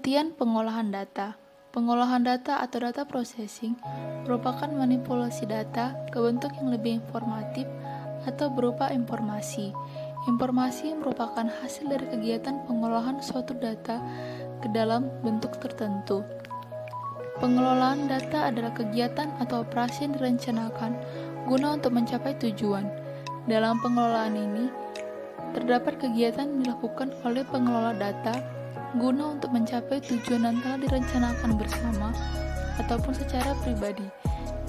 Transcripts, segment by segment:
Pengertian pengolahan data. Pengolahan data atau data processing merupakan manipulasi data ke bentuk yang lebih informatif atau berupa informasi. Informasi merupakan hasil dari kegiatan pengolahan suatu data ke dalam bentuk tertentu. Pengelolaan data adalah kegiatan atau operasi yang direncanakan guna untuk mencapai tujuan. Dalam pengelolaan ini, terdapat kegiatan yang dilakukan oleh pengelola data guna untuk mencapai tujuan yang telah direncanakan bersama ataupun secara pribadi.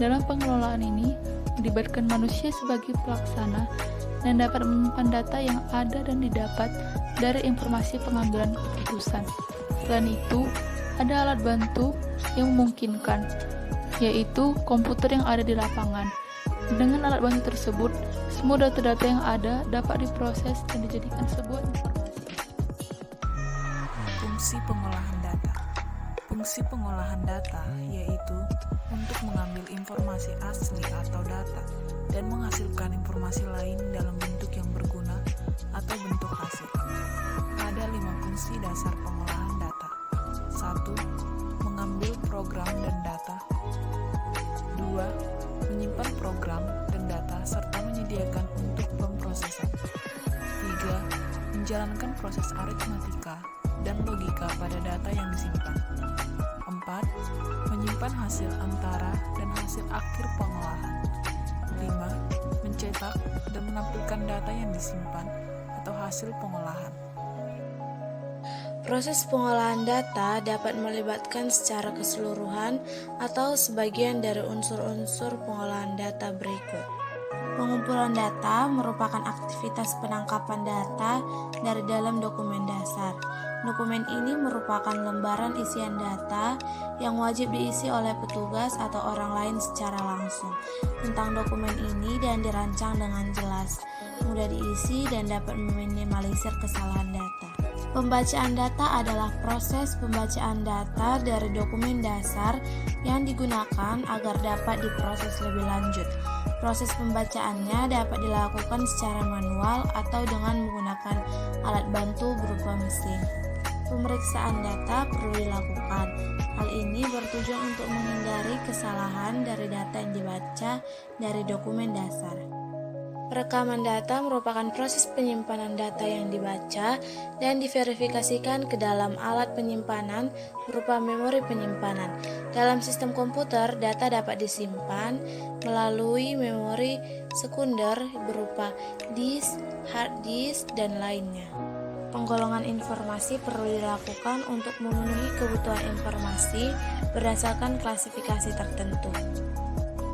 Dalam pengelolaan ini, melibatkan manusia sebagai pelaksana dan dapat menyimpan data yang ada dan didapat dari informasi pengambilan keputusan. Selain itu, ada alat bantu yang memungkinkan, yaitu komputer yang ada di lapangan. Dengan alat bantu tersebut, semua data-data yang ada dapat diproses dan dijadikan sebuah informasi. Fungsi pengolahan data. Fungsi pengolahan data yaitu untuk mengambil informasi asli atau data dan menghasilkan informasi lain dalam bentuk yang berguna atau bentuk hasil. Ada 5 fungsi dasar pengolahan data. 1. Mengambil program dan data. 2. Menyimpan program dan data serta menyediakan untuk pemrosesan. 3. Menjalankan proses aritmatika dan logika pada data yang disimpan. 4. Menyimpan hasil antara dan hasil akhir pengolahan. 5. Mencetak dan menampilkan data yang disimpan atau hasil pengolahan. Proses pengolahan data dapat melibatkan secara keseluruhan atau sebagian dari unsur-unsur pengolahan data berikut. Pengumpulan data merupakan aktivitas penangkapan data dari dalam dokumen dasar. Dokumen ini merupakan lembaran isian data yang wajib diisi oleh petugas atau orang lain secara langsung tentang dokumen ini dan dirancang dengan jelas, mudah diisi dan dapat meminimalisir kesalahan data. Pembacaan data adalah proses pembacaan data dari dokumen dasar yang digunakan agar dapat diproses lebih lanjut. Proses pembacaannya dapat dilakukan secara manual atau dengan menggunakan alat bantu berupa mesin. Pemeriksaan data perlu dilakukan. Hal ini bertujuan untuk menghindari kesalahan dari data yang dibaca dari dokumen dasar. Perekaman data merupakan proses penyimpanan data yang dibaca dan diverifikasikan ke dalam alat penyimpanan berupa memori penyimpanan. Dalam sistem komputer, data dapat disimpan melalui memori sekunder berupa disk, hard disk, dan lainnya. Penggolongan informasi perlu dilakukan untuk memenuhi kebutuhan informasi berdasarkan klasifikasi tertentu.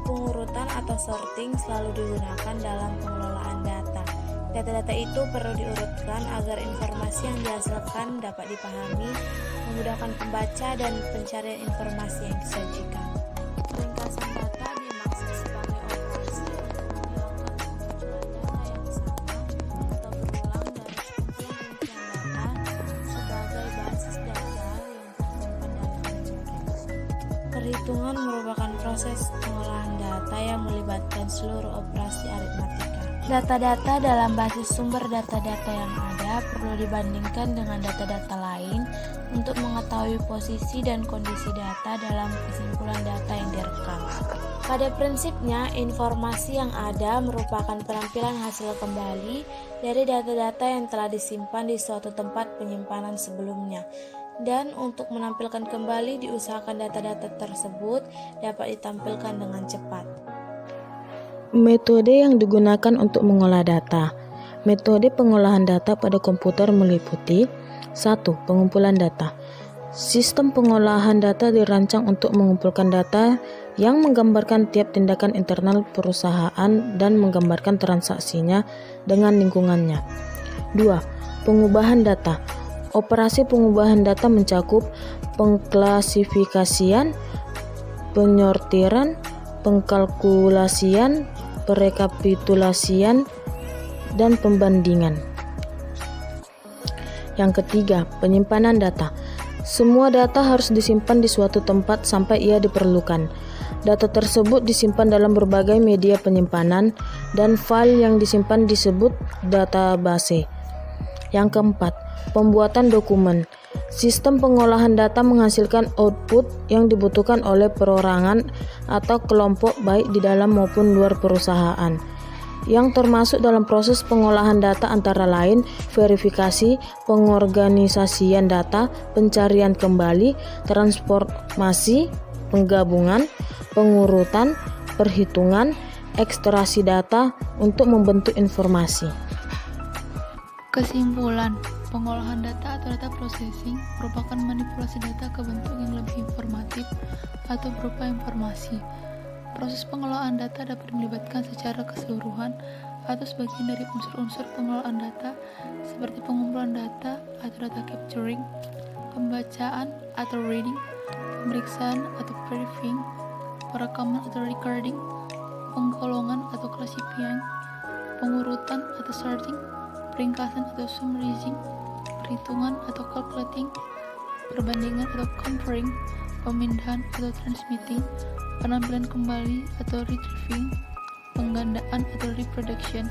Pengurutan atau sorting selalu digunakan dalam pengelolaan data. Data-data itu perlu diurutkan agar informasi yang dihasilkan dapat dipahami, memudahkan pembaca dan pencarian informasi yang disajikan. Ringkasan data dimaksud sebagai operasi untuk menghilangkan kemunculan data yang sama atau berulang dari sekumpulan rincian data sebagai basis data yang tersimpan dalam memori. Perhitungan merupakan proses pengolahan data yang melibatkan seluruh operasi aritmatika. Data-data dalam basis sumber data-data yang ada perlu dibandingkan dengan data-data lain untuk mengetahui posisi dan kondisi data dalam kesimpulan data yang direkam. Pada prinsipnya, informasi yang ada merupakan penampilan hasil kembali dari data-data yang telah disimpan di suatu tempat penyimpanan sebelumnya. Dan untuk menampilkan kembali diusahakan data-data tersebut dapat ditampilkan dengan cepat. Metode yang digunakan untuk mengolah data. Metode pengolahan data pada komputer meliputi 1. Pengumpulan data. Sistem pengolahan data dirancang untuk mengumpulkan data yang menggambarkan tiap tindakan internal perusahaan dan menggambarkan transaksinya dengan lingkungannya. 2. Pengubahan data. Operasi pengubahan data mencakup pengklasifikasian, penyortiran, pengkalkulasian, perekapitulasian, dan pembandingan. Yang ketiga, penyimpanan data. Semua data harus disimpan di suatu tempat sampai ia diperlukan. Data tersebut disimpan dalam berbagai media penyimpanan dan file yang disimpan disebut database. Yang keempat, pembuatan dokumen. Sistem pengolahan data menghasilkan output yang dibutuhkan oleh perorangan atau kelompok baik di dalam maupun luar perusahaan, yang termasuk dalam proses pengolahan data antara lain verifikasi, pengorganisasian data, pencarian kembali, transformasi, penggabungan, pengurutan, perhitungan, ekstraksi data untuk membentuk informasi. Kesimpulan, pengolahan data atau data processing merupakan manipulasi data ke bentuk yang lebih informatif atau berupa informasi. Proses pengolahan data dapat melibatkan secara keseluruhan atau sebagian dari unsur-unsur pengolahan data seperti pengumpulan data atau data capturing, pembacaan atau reading, pemeriksaan atau previewing, perekaman atau recording, penggolongan atau classifying, pengurutan atau sorting, peringkasan atau summarizing, perhitungan atau calculating, perbandingan atau comparing, pemindahan atau transmitting, penampilan kembali atau retrieving, penggandaan atau reproduction,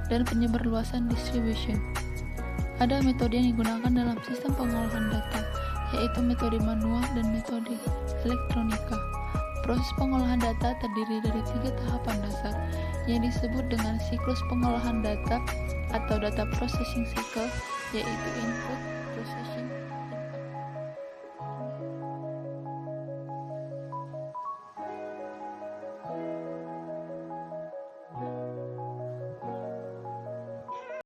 dan penyebarluasan distribution. Ada metode yang digunakan dalam sistem pengolahan data, yaitu metode manual dan metode elektronika. Proses pengolahan data terdiri dari 3 tahapan dasar yang disebut dengan siklus pengolahan data atau data processing cycle, yaitu input, processing,